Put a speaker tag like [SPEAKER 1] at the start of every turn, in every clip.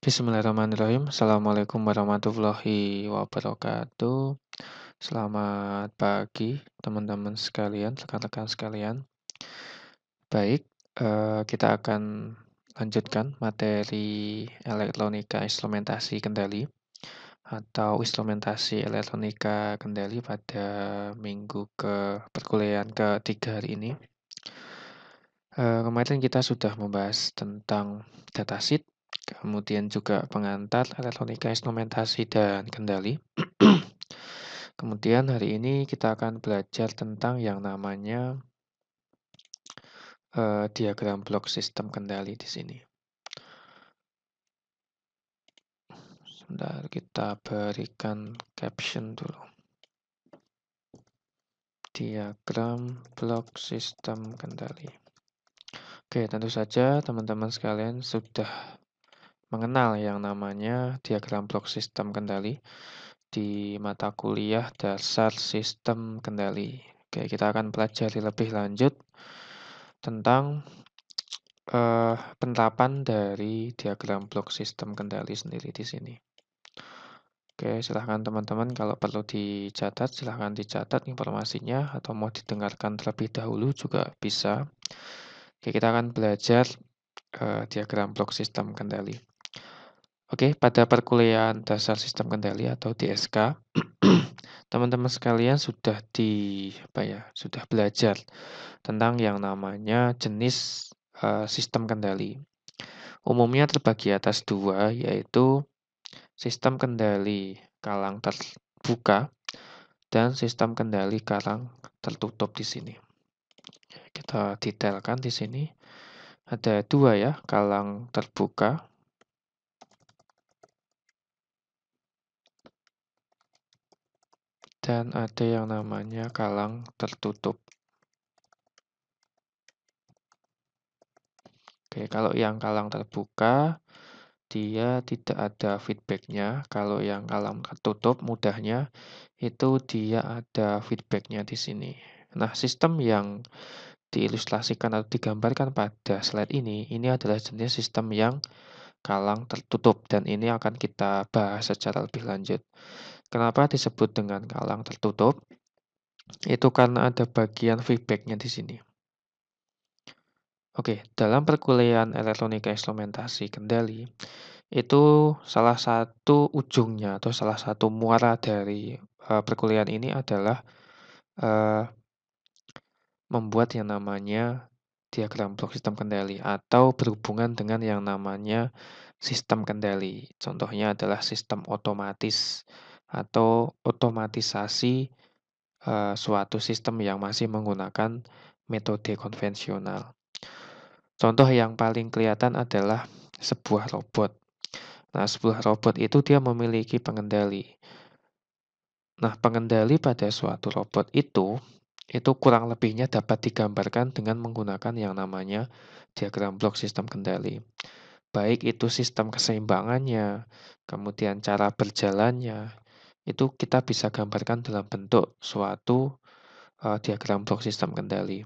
[SPEAKER 1] Bismillahirrahmanirrahim. Assalamualaikum warahmatullahi wabarakatuh. Selamat pagi, teman-teman sekalian, rekan-rekan sekalian. Baik, kita akan lanjutkan materi elektronika instrumentasi kendali atau instrumentasi elektronika kendali pada minggu perkuliahan ketiga hari ini. Kemarin kita sudah membahas tentang datasheet, kemudian juga pengantar, elektronika instrumentasi, dan kendali. Kemudian hari ini kita akan belajar tentang yang namanya diagram blok sistem kendali di sini. Sebentar, kita berikan caption dulu. Diagram blok sistem kendali. Oke, tentu saja teman-teman sekalian sudah mengenal yang namanya diagram blok sistem kendali di mata kuliah dasar sistem kendali. Oke, kita akan pelajari lebih lanjut tentang penerapan dari diagram blok sistem kendali sendiri di sini. Oke, silahkan teman-teman kalau perlu dicatat, silahkan dicatat informasinya atau mau didengarkan terlebih dahulu juga bisa. Oke, kita akan belajar diagram blok sistem kendali. Oke, pada perkuliahan dasar sistem kendali atau DSK, teman-teman sekalian sudah sudah belajar tentang yang namanya jenis sistem kendali. Umumnya terbagi atas dua, yaitu sistem kendali kalang terbuka dan sistem kendali kalang tertutup di sini. Kita detailkan di sini. Ada dua ya, kalang terbuka dan ada yang namanya kalang tertutup. Oke, kalau yang kalang terbuka, dia tidak ada feedbacknya. Kalau yang kalang tertutup, mudahnya itu dia ada feedbacknya di sini. Nah, sistem yang diilustrasikan atau digambarkan pada slide ini adalah jenis sistem yang kalang tertutup, dan ini akan kita bahas secara lebih lanjut. Kenapa disebut dengan kalang tertutup? Itu karena ada bagian feedbacknya di sini. Oke, dalam perkuliahan elektronika instrumentasi kendali, itu salah satu ujungnya atau salah satu muara dari perkuliahan ini adalah membuat yang namanya diagram blok sistem kendali atau berhubungan dengan yang namanya sistem kendali. Contohnya adalah sistem otomatis atau otomatisasi suatu sistem yang masih menggunakan metode konvensional. Contoh yang paling kelihatan adalah sebuah robot. Nah, sebuah robot itu dia memiliki pengendali. Nah, pengendali pada suatu robot itu kurang lebihnya dapat digambarkan dengan menggunakan yang namanya diagram blok sistem kendali. Baik itu sistem keseimbangannya, kemudian cara berjalannya, itu kita bisa gambarkan dalam bentuk suatu diagram blok sistem kendali.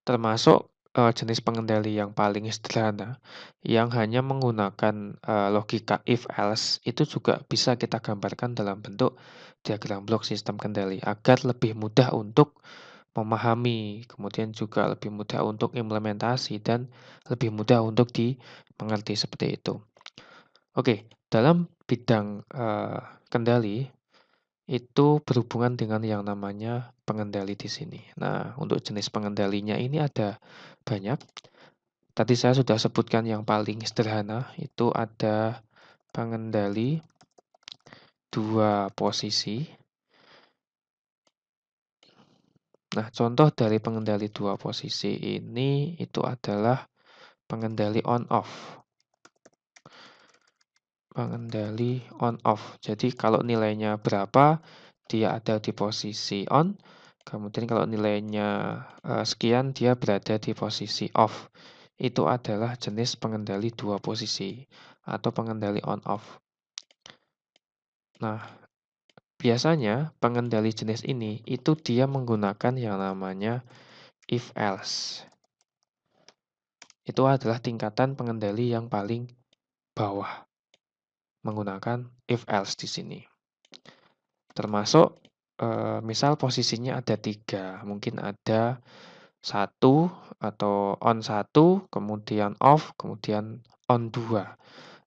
[SPEAKER 1] Termasuk jenis pengendali yang paling sederhana, yang hanya menggunakan logika if-else, itu juga bisa kita gambarkan dalam bentuk diagram blok sistem kendali, agar lebih mudah untuk memahami, kemudian juga lebih mudah untuk implementasi, dan lebih mudah untuk dimengerti seperti itu. Oke, dalam bidang kendali, itu berhubungan dengan yang namanya pengendali di sini. Nah, untuk jenis pengendalinya ini ada banyak. Tadi saya sudah sebutkan yang paling sederhana, itu ada pengendali dua posisi. Nah, contoh dari pengendali dua posisi ini itu adalah pengendali on-off. Pengendali on-off. Jadi kalau nilainya berapa, dia ada di posisi on. Kemudian kalau nilainya sekian, dia berada di posisi off. Itu adalah jenis pengendali dua posisi atau pengendali on-off. Nah, biasanya pengendali jenis ini itu dia menggunakan yang namanya if-else. Itu adalah tingkatan pengendali yang paling bawah menggunakan if else di sini. Termasuk misal posisinya ada 3, mungkin ada 1 atau on 1, kemudian off, kemudian on 2.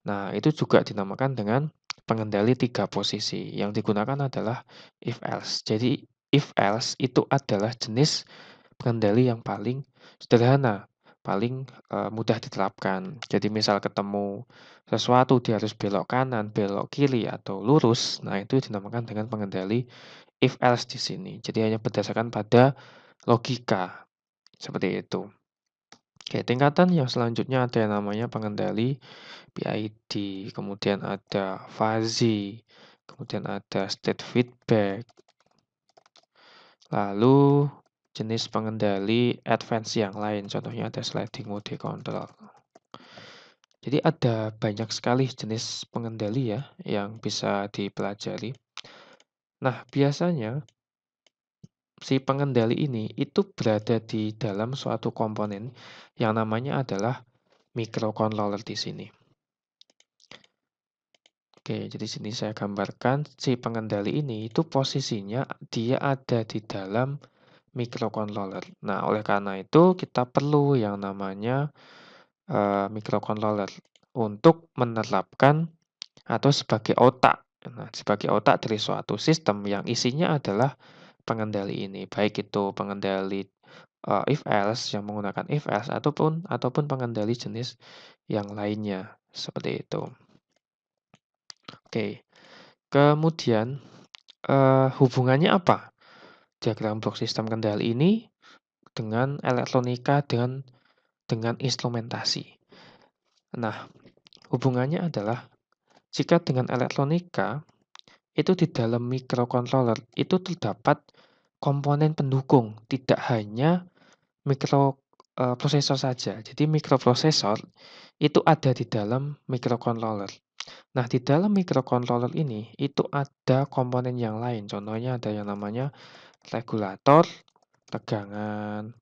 [SPEAKER 1] Nah, itu juga dinamakan dengan pengendali 3 posisi. Yang digunakan adalah if else. Jadi if else itu adalah jenis pengendali yang paling sederhana, paling mudah diterapkan. Jadi misal ketemu sesuatu dia harus belok kanan, belok kiri, atau lurus. Nah, itu dinamakan dengan pengendali if else di sini. Jadi hanya berdasarkan pada logika, seperti itu. Oke, tingkatan yang selanjutnya ada yang namanya pengendali PID, kemudian ada fuzzy, kemudian ada state feedback, lalu jenis pengendali advance yang lain, contohnya ada sliding mode control. Jadi ada banyak sekali jenis pengendali ya yang bisa dipelajari. Nah, biasanya si pengendali ini itu berada di dalam suatu komponen yang namanya adalah microcontroller di sini. Oke, jadi sini saya gambarkan si pengendali ini itu posisinya dia ada di dalam microcontroller. Nah, oleh karena itu kita perlu yang namanya microcontroller untuk menerapkan atau sebagai otak. Nah, sebagai otak dari suatu sistem yang isinya adalah pengendali ini, baik itu pengendali if else yang menggunakan if else ataupun pengendali jenis yang lainnya seperti itu. Oke. Kemudian, hubungannya apa diagram blok sistem kendali ini dengan elektronika dengan instrumentasi? Nah, hubungannya adalah jika dengan elektronika, itu di dalam microcontroller itu terdapat komponen pendukung, tidak hanya prosesor saja. Jadi mikroprosesor itu ada di dalam microcontroller. Nah, di dalam microcontroller ini, itu ada komponen yang lain. Contohnya ada yang namanya regulator, tegangan,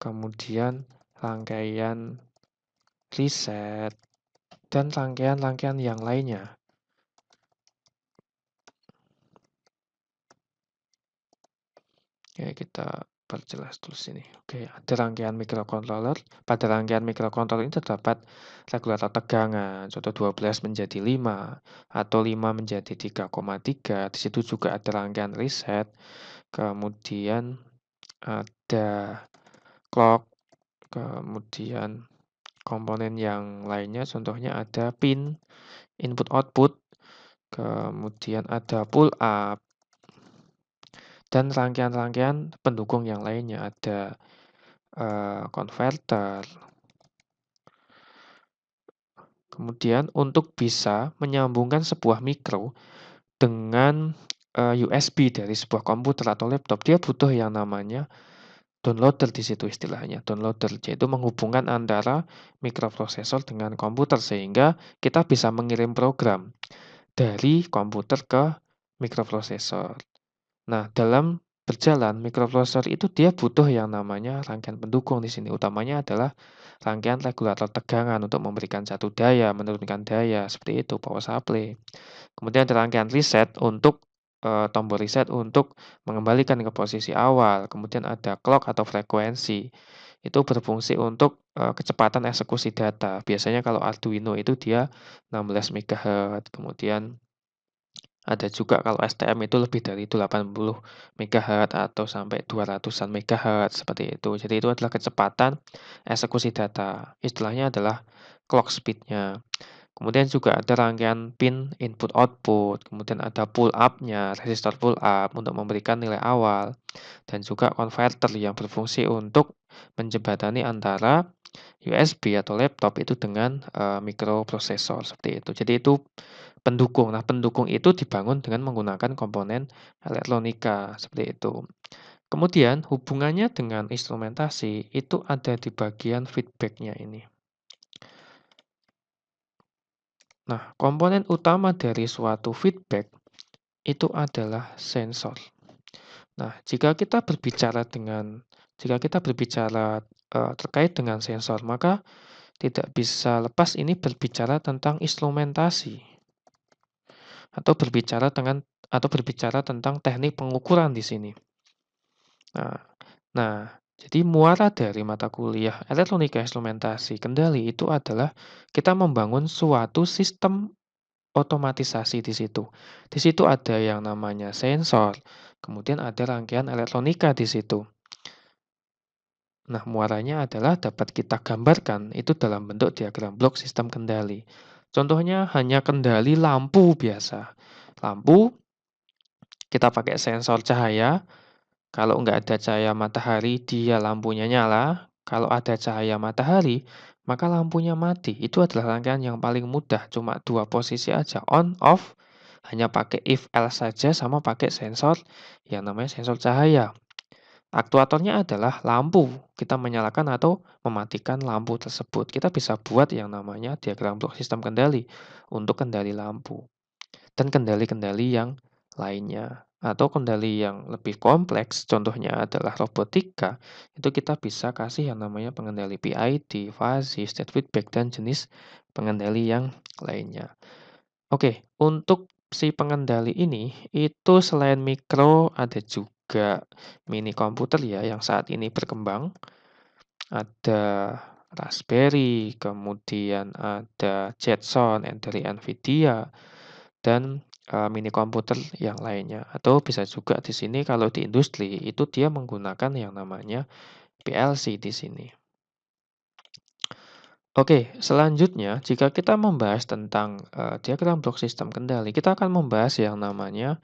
[SPEAKER 1] kemudian rangkaian reset, dan rangkaian-rangkaian yang lainnya. Oke, kita perjelas dulu sini. Oke, ada rangkaian microcontroller. Pada rangkaian microcontroller ini terdapat regulator tegangan, contoh 12 menjadi 5, atau 5 menjadi 3,3. Di situ juga ada rangkaian reset. Kemudian ada clock, kemudian komponen yang lainnya, contohnya ada pin, input-output, kemudian ada pull-up, dan rangkaian-rangkaian pendukung yang lainnya, ada konverter. Kemudian untuk bisa menyambungkan sebuah mikro dengan USB dari sebuah komputer atau laptop, dia butuh yang namanya downloader di situ istilahnya. Downloader yaitu menghubungkan antara mikroprosesor dengan komputer sehingga kita bisa mengirim program dari komputer ke mikroprosesor. Nah, dalam berjalan mikroprosesor itu dia butuh yang namanya rangkaian pendukung di sini. Utamanya adalah rangkaian regulator tegangan untuk memberikan satu daya, menurunkan daya, seperti itu, power supply. Kemudian ada rangkaian reset untuk tombol reset untuk mengembalikan ke posisi awal. Kemudian ada clock atau frekuensi. Itu berfungsi untuk kecepatan eksekusi data. Biasanya kalau Arduino itu dia 16 MHz. Kemudian ada juga kalau STM itu lebih dari 80 MHz atau sampai 200-an MHz seperti itu. Jadi itu adalah kecepatan eksekusi data. Istilahnya adalah clock speed-nya. Kemudian juga ada rangkaian pin input output, kemudian ada pull up-nya, resistor pull up untuk memberikan nilai awal, dan juga converter yang berfungsi untuk menjembatani antara USB atau laptop itu dengan mikroprosesor seperti itu. Jadi itu pendukung. Nah, pendukung itu dibangun dengan menggunakan komponen elektronika seperti itu. Kemudian hubungannya dengan instrumentasi itu ada di bagian feedback-nya ini. Nah, komponen utama dari suatu feedback itu adalah sensor. Nah, jika kita berbicara terkait dengan sensor, maka tidak bisa lepas ini berbicara tentang instrumentasi atau berbicara tentang teknik pengukuran di sini. Nah, jadi muara dari mata kuliah elektronika instrumentasi kendali itu adalah kita membangun suatu sistem otomatisasi di situ. Di situ ada yang namanya sensor, kemudian ada rangkaian elektronika di situ. Nah, muaranya adalah dapat kita gambarkan itu dalam bentuk diagram blok sistem kendali. Contohnya hanya kendali lampu biasa. Lampu, kita pakai sensor cahaya. Kalau nggak ada cahaya matahari, dia lampunya nyala. Kalau ada cahaya matahari, maka lampunya mati. Itu adalah rangkaian yang paling mudah. Cuma dua posisi aja, on, off. Hanya pakai if, else saja sama pakai sensor yang namanya sensor cahaya. Aktuatornya adalah lampu. Kita menyalakan atau mematikan lampu tersebut. Kita bisa buat yang namanya diagram blok sistem kendali untuk kendali lampu. Dan kendali-kendali yang lainnya. Atau kendali yang lebih kompleks, contohnya adalah robotika, itu kita bisa kasih yang namanya pengendali PID, fuzzy, state feedback, dan jenis pengendali yang lainnya. Oke, untuk si pengendali ini, itu selain mikro, ada juga mini komputer ya, yang saat ini berkembang. Ada Raspberry, kemudian ada Jetson dari NVIDIA, dan mini komputer yang lainnya. Atau bisa juga di sini kalau di industri, itu dia menggunakan yang namanya PLC di sini. Oke, selanjutnya jika kita membahas tentang diagram blok sistem kendali, kita akan membahas yang namanya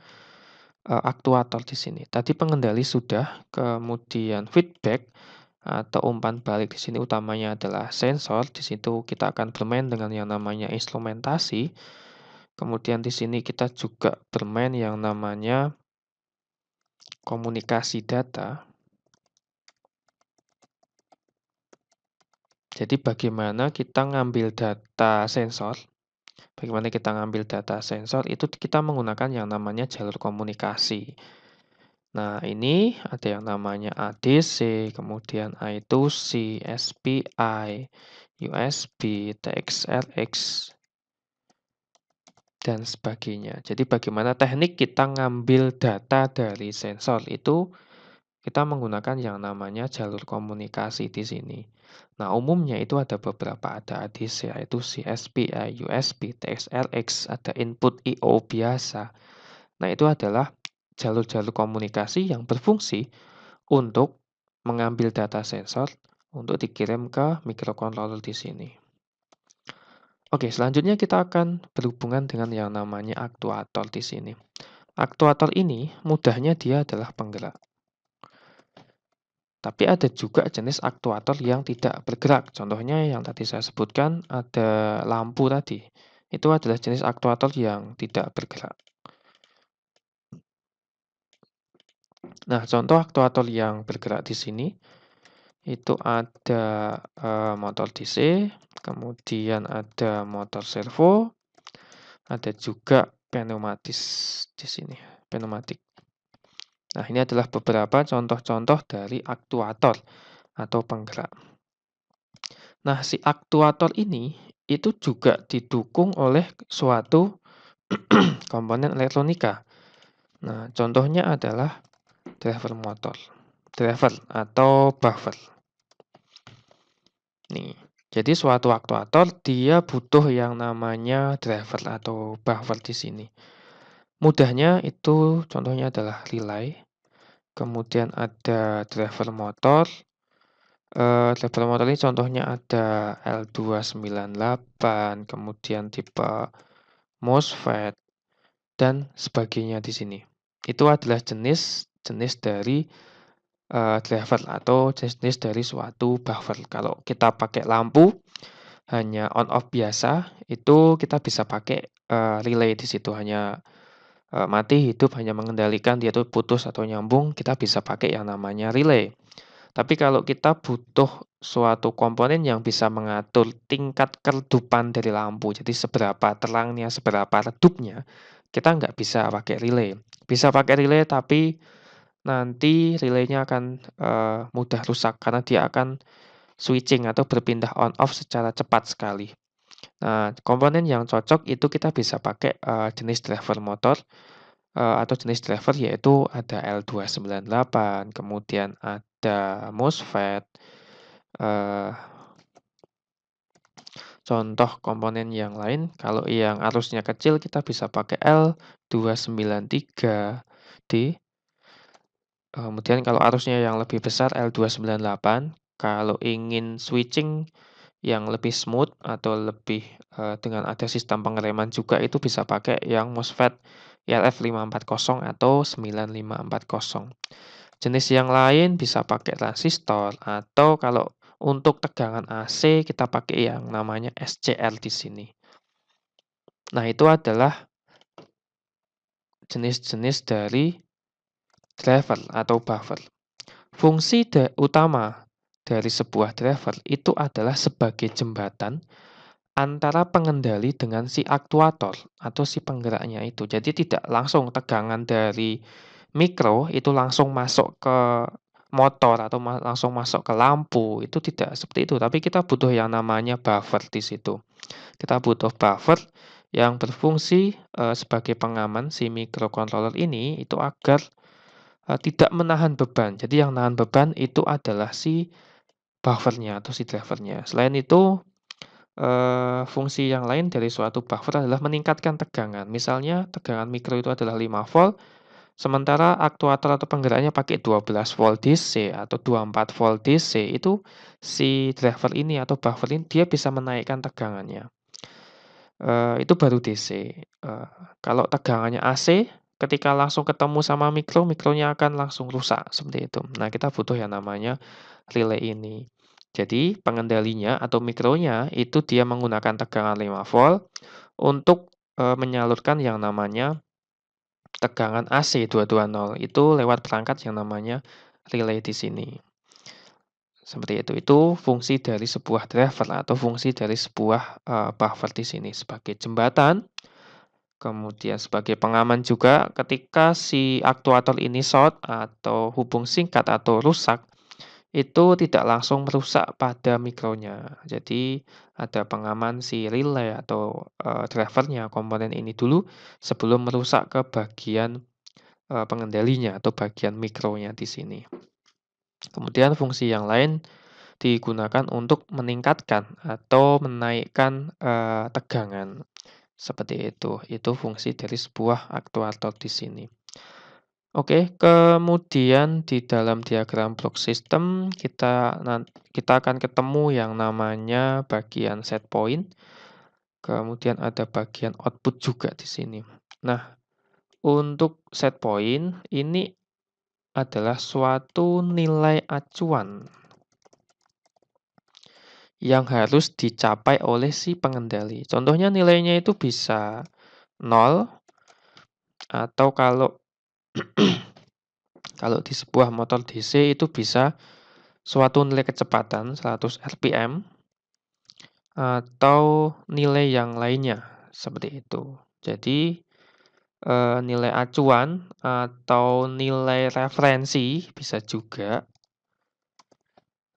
[SPEAKER 1] aktuator di sini. Tadi pengendali sudah, kemudian feedback atau umpan balik di sini utamanya adalah sensor. Di situ kita akan bermain dengan yang namanya instrumentasi. Kemudian di sini kita juga bermain yang namanya komunikasi data. Jadi bagaimana kita ngambil data sensor, itu kita menggunakan yang namanya jalur komunikasi. Nah, ini ada yang namanya ADC, kemudian I2C, SPI, USB, TXRX, dan sebagainya. Jadi bagaimana teknik kita ngambil data dari sensor itu kita menggunakan yang namanya jalur komunikasi di sini. Nah, umumnya itu ada beberapa, ada ADC, I2C, SPI, USB, TXRX, ada input I/O biasa. Nah, itu adalah jalur-jalur komunikasi yang berfungsi untuk mengambil data sensor untuk dikirim ke microcontroller di sini. Oke, selanjutnya kita akan berhubungan dengan yang namanya aktuator di sini. Aktuator ini mudahnya dia adalah penggerak. Tapi ada juga jenis aktuator yang tidak bergerak. Contohnya yang tadi saya sebutkan ada lampu tadi. Itu adalah jenis aktuator yang tidak bergerak. Nah, contoh aktuator yang bergerak di sini itu ada motor DC, kemudian ada motor servo, ada juga pneumatis di sini, pneumatik. Nah, ini adalah beberapa contoh-contoh dari aktuator atau penggerak. Nah, si aktuator ini itu juga didukung oleh suatu komponen elektronika. Nah, contohnya adalah driver atau buffer. Nih, jadi suatu aktuator dia butuh yang namanya driver atau buffer di sini. Mudahnya itu contohnya adalah relay. Kemudian ada driver motor. Driver motor ini contohnya ada L298, kemudian tipe MOSFET, dan sebagainya di sini. Itu adalah jenis dari driver atau jenis dari suatu buffer. Kalau kita pakai lampu hanya on off biasa, itu kita bisa pakai relay di situ, hanya mati hidup, hanya mengendalikan dia itu putus atau nyambung, kita bisa pakai yang namanya relay. Tapi kalau kita butuh suatu komponen yang bisa mengatur tingkat keredupan dari lampu, jadi seberapa terangnya, seberapa redupnya, kita nggak bisa pakai relay. Bisa pakai relay, tapi nanti relaynya akan mudah rusak karena dia akan switching atau berpindah on off secara cepat sekali. Nah, komponen yang cocok itu kita bisa pakai jenis driver motor atau jenis driver yaitu ada L298, kemudian ada MOSFET. eh, Contoh komponen yang lain, kalau yang arusnya kecil kita bisa pakai L293D. Kemudian kalau arusnya yang lebih besar L298. Kalau ingin switching yang lebih smooth atau lebih dengan ada sistem pengereman juga itu bisa pakai yang MOSFET ILF540 atau 9540. Jenis yang lain bisa pakai transistor atau kalau untuk tegangan AC kita pakai yang namanya SCR di sini. Nah, itu adalah jenis-jenis dari driver atau buffer. Fungsi utama dari sebuah driver itu adalah sebagai jembatan antara pengendali dengan si aktuator atau si penggeraknya itu. Jadi tidak langsung tegangan dari mikro itu langsung masuk ke motor atau langsung masuk ke lampu, itu tidak seperti itu. Tapi kita butuh yang namanya buffer di situ. Kita butuh buffer yang berfungsi sebagai pengaman si microcontroller ini itu agar tidak menahan beban. Jadi yang menahan beban itu adalah si buffernya atau si drivernya. Selain itu, fungsi yang lain dari suatu buffer adalah meningkatkan tegangan. Misalnya tegangan mikro itu adalah 5 volt, sementara aktuator atau penggeraknya pakai 12 volt DC atau 24 volt DC, itu si driver ini atau buffer ini dia bisa menaikkan tegangannya. Itu baru DC. Kalau tegangannya AC, ketika langsung ketemu sama mikronya akan langsung rusak, seperti itu. Nah, kita butuh yang namanya relay ini. Jadi, pengendalinya atau mikronya itu dia menggunakan tegangan 5 volt untuk menyalurkan yang namanya tegangan AC 220, itu lewat perangkat yang namanya relay di sini. Seperti itu. Itu fungsi dari sebuah driver atau fungsi dari sebuah buffer di sini sebagai jembatan, kemudian sebagai pengaman juga ketika si aktuator ini short atau hubung singkat atau rusak, itu tidak langsung merusak pada mikronya. Jadi ada pengaman si relay atau drivernya, komponen ini dulu sebelum merusak ke bagian pengendalinya atau bagian mikronya di sini. Kemudian fungsi yang lain digunakan untuk meningkatkan atau menaikkan tegangan. Seperti itu. Itu fungsi dari sebuah aktuator di sini. Oke, kemudian di dalam diagram block system kita akan ketemu yang namanya bagian set point. Kemudian ada bagian output juga di sini. Nah, untuk set point ini adalah suatu nilai acuan yang harus dicapai oleh si pengendali. Contohnya nilainya itu bisa 0 atau kalau kalau di sebuah motor DC itu bisa suatu nilai kecepatan 100 rpm atau nilai yang lainnya seperti itu. Jadi nilai acuan atau nilai referensi bisa juga.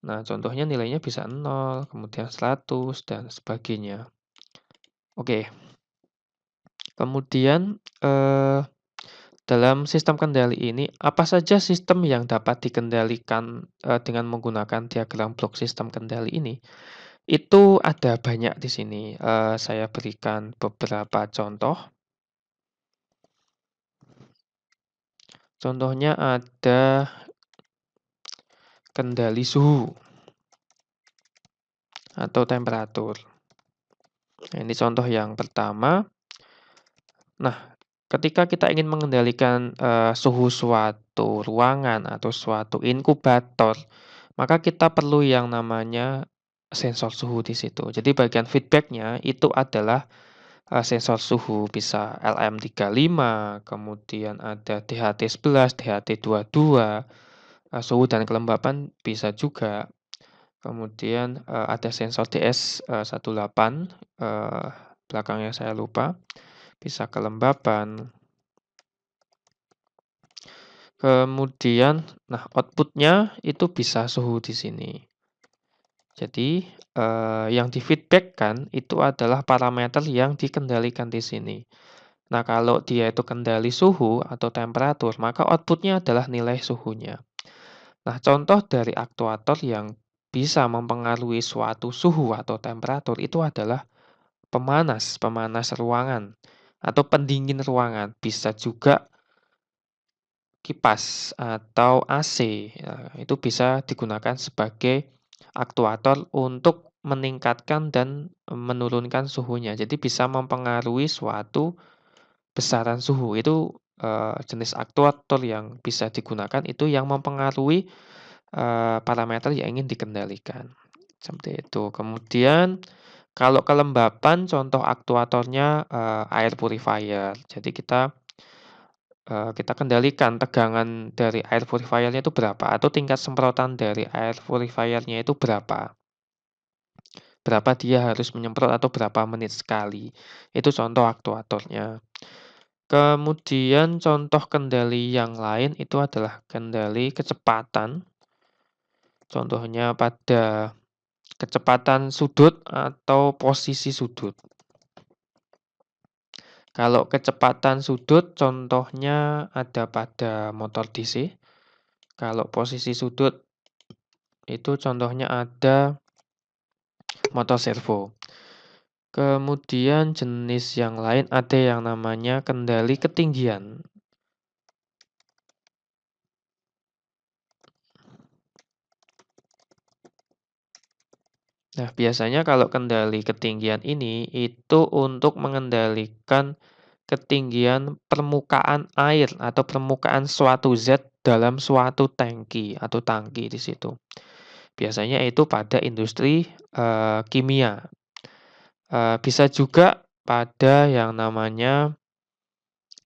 [SPEAKER 1] Nah, contohnya nilainya bisa 0, kemudian 100, dan sebagainya. Oke. Kemudian, dalam sistem kendali ini, apa saja sistem yang dapat dikendalikan dengan menggunakan diagram blok sistem kendali ini? Itu ada banyak di sini. Saya berikan beberapa contoh. Contohnya ada kendali suhu atau temperatur. Nah, ini contoh yang pertama. Nah, ketika kita ingin mengendalikan suhu suatu ruangan atau suatu inkubator, maka kita perlu yang namanya sensor suhu di situ. Jadi bagian feedbacknya itu adalah sensor suhu, bisa LM35, kemudian ada DHT11, DHT22, suhu dan kelembapan bisa juga. Kemudian ada sensor DS18, belakangnya saya lupa, bisa kelembapan. Kemudian, nah outputnya itu bisa suhu di sini. Jadi, yang di-feedback-kan itu adalah parameter yang dikendalikan di sini. Nah, kalau dia itu kendali suhu atau temperatur, maka output-nya adalah nilai suhunya. Nah, contoh dari aktuator yang bisa mempengaruhi suatu suhu atau temperatur itu adalah pemanas ruangan atau pendingin ruangan. Bisa juga kipas atau AC. Nah, itu bisa digunakan sebagai aktuator untuk meningkatkan dan menurunkan suhunya. Jadi bisa mempengaruhi suatu besaran suhu. Itu jenis aktuator yang bisa digunakan itu yang mempengaruhi parameter yang ingin dikendalikan. Seperti itu. Kemudian kalau kelembapan contoh aktuatornya air purifier. Jadi kita kendalikan tegangan dari air purifier-nya itu berapa atau tingkat semprotan dari air purifier-nya itu berapa. Berapa dia harus menyemprot atau berapa menit sekali. Itu contoh aktuatornya. Kemudian contoh kendali yang lain itu adalah kendali kecepatan. Contohnya pada kecepatan sudut atau posisi sudut. Kalau kecepatan sudut contohnya ada pada motor DC. Kalau posisi sudut itu contohnya ada motor servo. Kemudian jenis yang lain ada yang namanya kendali ketinggian. Nah, biasanya kalau kendali ketinggian ini itu untuk mengendalikan ketinggian permukaan air atau permukaan suatu zat dalam suatu tangki atau tangki di situ. Biasanya itu pada industri kimia. Bisa juga pada yang namanya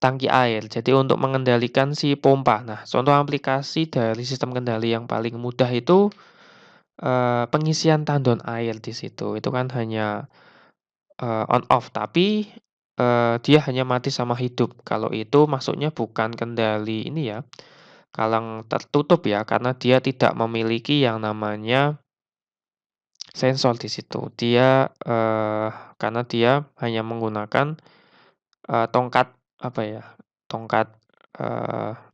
[SPEAKER 1] tangki air. Jadi untuk mengendalikan si pompa. Nah, contoh aplikasi dari sistem kendali yang paling mudah itu pengisian tandon air di situ. Itu kan hanya on off, tapi dia hanya mati sama hidup. Kalau itu maksudnya bukan kendali ini ya, kalang tertutup ya, karena dia tidak memiliki yang namanya sensor di situ. Dia karena dia hanya menggunakan tongkat apa ya, tongkat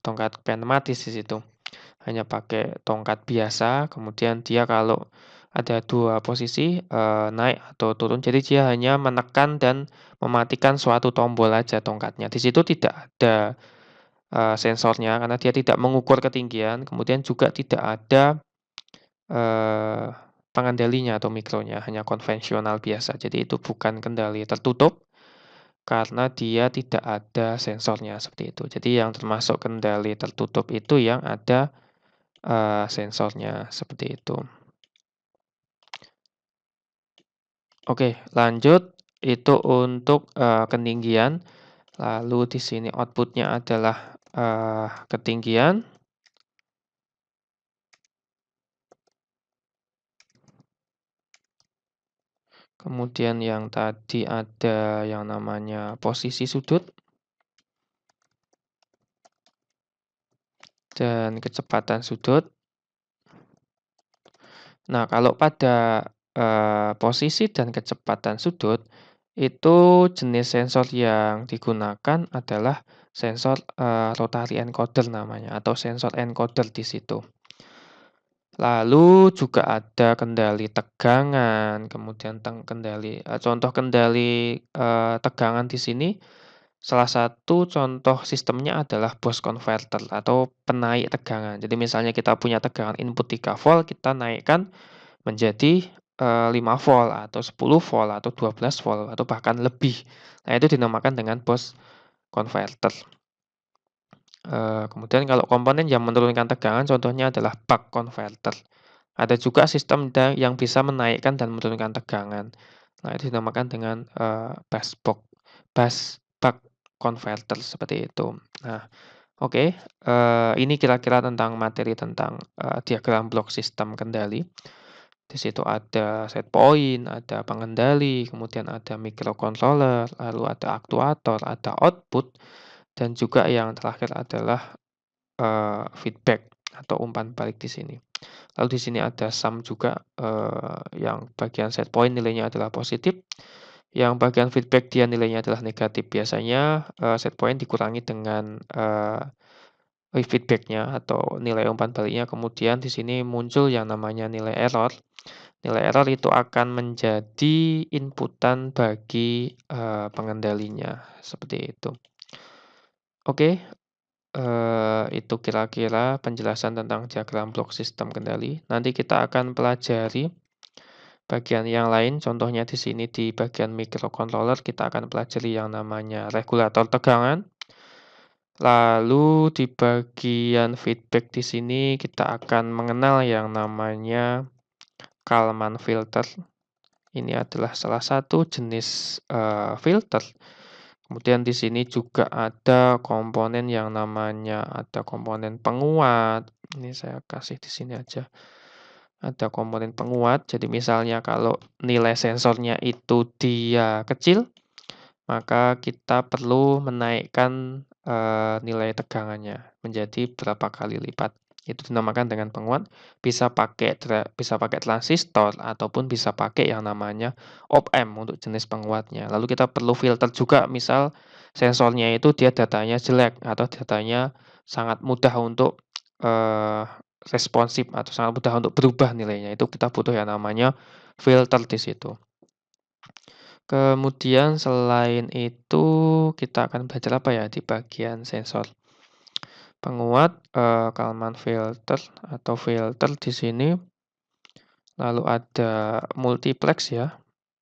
[SPEAKER 1] tongkat pneumatis di situ. Hanya pakai tongkat biasa, kemudian dia kalau ada dua posisi naik atau turun, jadi dia hanya menekan dan mematikan suatu tombol aja tongkatnya. Di situ tidak ada sensornya karena dia tidak mengukur ketinggian, kemudian juga tidak ada pengendalinya atau mikronya, hanya konvensional biasa. Jadi itu bukan kendali tertutup karena dia tidak ada sensornya seperti itu. Jadi yang termasuk kendali tertutup itu yang ada sensornya seperti itu. Oke, lanjut itu untuk ketinggian. Lalu di sini outputnya adalah ketinggian. Kemudian yang tadi ada yang namanya posisi sudut dan kecepatan sudut. Nah, kalau pada posisi dan kecepatan sudut, itu jenis sensor yang digunakan adalah sensor rotary encoder namanya, atau sensor encoder di situ. Lalu juga ada kendali tegangan, kemudian contoh kendali tegangan di sini, salah satu contoh sistemnya adalah Bose converter atau penaik tegangan. Jadi misalnya kita punya tegangan input 3 volt, kita naikkan menjadi 5 volt atau 10 volt atau 12 volt atau bahkan lebih. Nah, itu dinamakan dengan Bose converter. Kemudian kalau komponen yang menurunkan tegangan contohnya adalah buck converter. Ada juga sistem yang bisa menaikkan dan menurunkan tegangan. Nah, itu dinamakan dengan buck converter seperti itu. Nah, oke, ini kira-kira tentang materi tentang diagram blok sistem kendali. Di situ ada set point, ada pengendali, kemudian ada microcontroller, lalu ada aktuator, ada output, dan juga yang terakhir adalah feedback atau umpan balik di sini. Lalu di sini ada sum juga, yang bagian set point nilainya adalah positif, yang bagian feedback dia nilainya adalah negatif. Biasanya, set point dikurangi dengan, feedback-nya atau nilai umpan baliknya, kemudian di sini muncul yang namanya nilai error. Nilai error itu akan menjadi inputan bagi, pengendalinya, seperti itu. Oke, itu kira-kira penjelasan tentang diagram blok sistem kendali. Nanti kita akan pelajari bagian yang lain, contohnya di sini di bagian microcontroller kita akan pelajari yang namanya regulator tegangan. Lalu di bagian feedback di sini kita akan mengenal yang namanya Kalman filter. Ini adalah salah satu jenis filter. Kemudian di sini juga ada komponen yang namanya ada komponen penguat. Ini saya kasih di sini aja. Ada komponen penguat. Jadi misalnya kalau nilai sensornya itu dia kecil, maka kita perlu menaikkan nilai tegangannya menjadi berapa kali lipat. Itu dinamakan dengan penguat. Bisa pakai transistor ataupun bisa pakai yang namanya op-amp untuk jenis penguatnya. Lalu kita perlu filter juga, misal sensornya itu dia datanya jelek atau datanya sangat mudah untuk responsif atau sangat mudah untuk berubah nilainya. Itu kita butuh yang namanya filter di situ. Kemudian selain itu kita akan belajar apa ya di bagian sensor. Penguat, Kalman filter atau filter di sini. Lalu ada multiplex ya.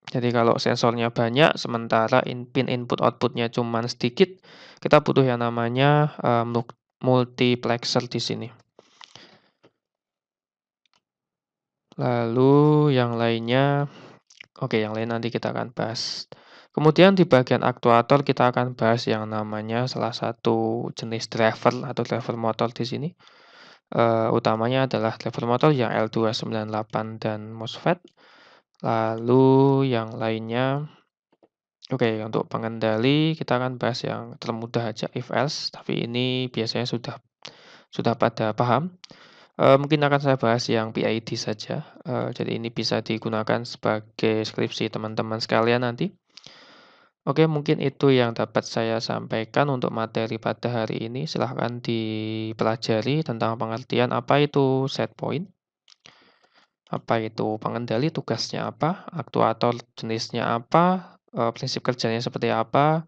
[SPEAKER 1] Jadi kalau sensornya banyak sementara pin input outputnya cuma sedikit, kita butuh yang namanya multiplexer di sini. Lalu yang lainnya, oke, yang lain nanti kita akan bahas. Kemudian di bagian aktuator kita akan bahas yang namanya salah satu jenis driver atau driver motor di sini. Utamanya adalah driver motor yang L298 dan MOSFET. Lalu yang lainnya, oke, untuk pengendali kita akan bahas yang termudah aja if else, tapi ini biasanya sudah pada paham. Mungkin akan saya bahas yang PID saja. Jadi ini bisa digunakan sebagai skripsi teman-teman sekalian nanti. Oke, mungkin itu yang dapat saya sampaikan untuk materi pada hari ini. Silahkan dipelajari tentang pengertian apa itu set point, apa itu pengendali, tugasnya apa, aktuator jenisnya apa, prinsip kerjanya seperti apa,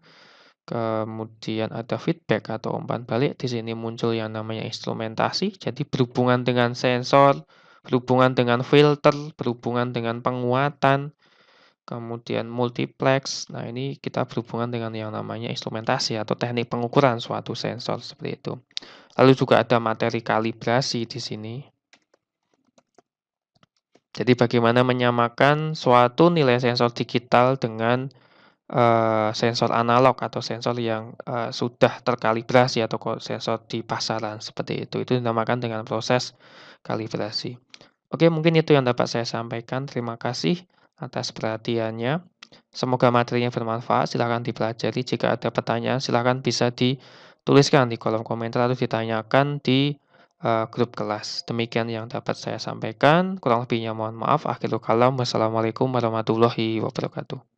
[SPEAKER 1] kemudian ada feedback atau umpan balik. Di sini muncul yang namanya instrumentasi, jadi berhubungan dengan sensor, berhubungan dengan filter, berhubungan dengan penguatan, kemudian multiplex. Nah, ini kita berhubungan dengan yang namanya instrumentasi atau teknik pengukuran suatu sensor seperti itu. Lalu juga ada materi kalibrasi di sini. Jadi bagaimana menyamakan suatu nilai sensor digital dengan sensor analog atau sensor yang sudah terkalibrasi atau sensor di pasaran seperti itu. Itu dinamakan dengan proses kalibrasi. Oke, mungkin itu yang dapat saya sampaikan. Terima kasih atas perhatiannya. Semoga materinya bermanfaat. Silakan dipelajari. Jika ada pertanyaan, silakan bisa dituliskan di kolom komentar atau ditanyakan di grup kelas. Demikian yang dapat saya sampaikan. Kurang lebihnya mohon maaf. Akhirul kalam. Wassalamualaikum warahmatullahi wabarakatuh.